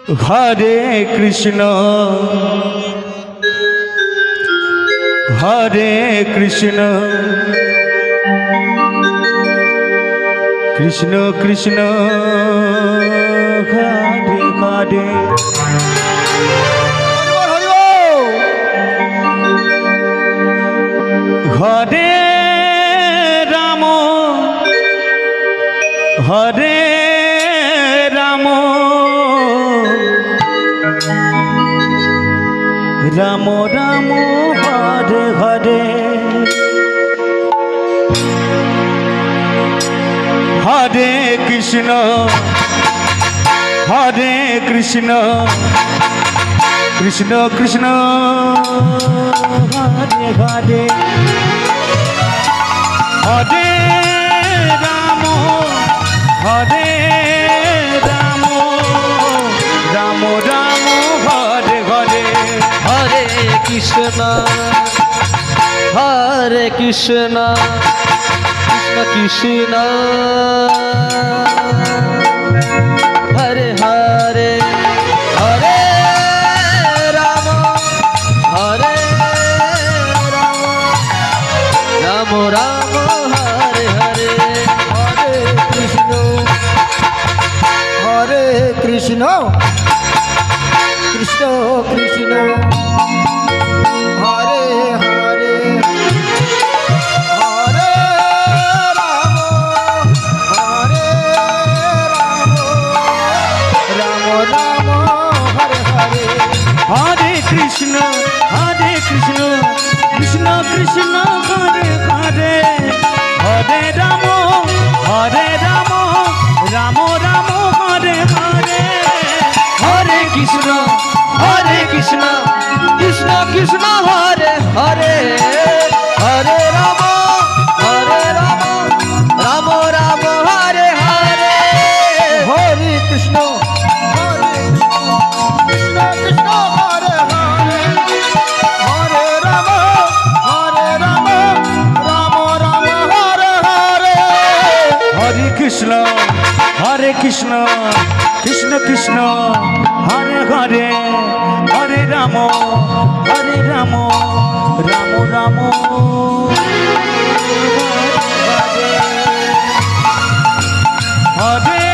Hare Krishna Hare Krishna Krishna Krishna Hare Hare Hare Ram Hare Ram Ram Ram Hare Hare Hare Krishna Hare Krishna Krishna Krishna Hare Hare Hare Ram Hare Ram Ram Ram Hare Hare Hare Krishna Hare Krishna Krishna Krishna Hare Hare Hare Ram Hare Ram Ram Ram Hare Hare Hare Krishna Krishna Krishna Hare Hare Hare Ram Ram Ram Hare Hare Hare Krishna Krishna Krishna Hare Hare Hare Ram Ram Ram Hare Hare Hare Krishna Krishna Krishna Hare Hare Hare Ram Ram Ram Hare Hare Hare Krishna Krishna Krishna Hare Hare Hare Ram Ram Ram Hare Hare Hare Krishna Krishna Krishna Hare Hare Hare Ram Ram Ram Hare Hare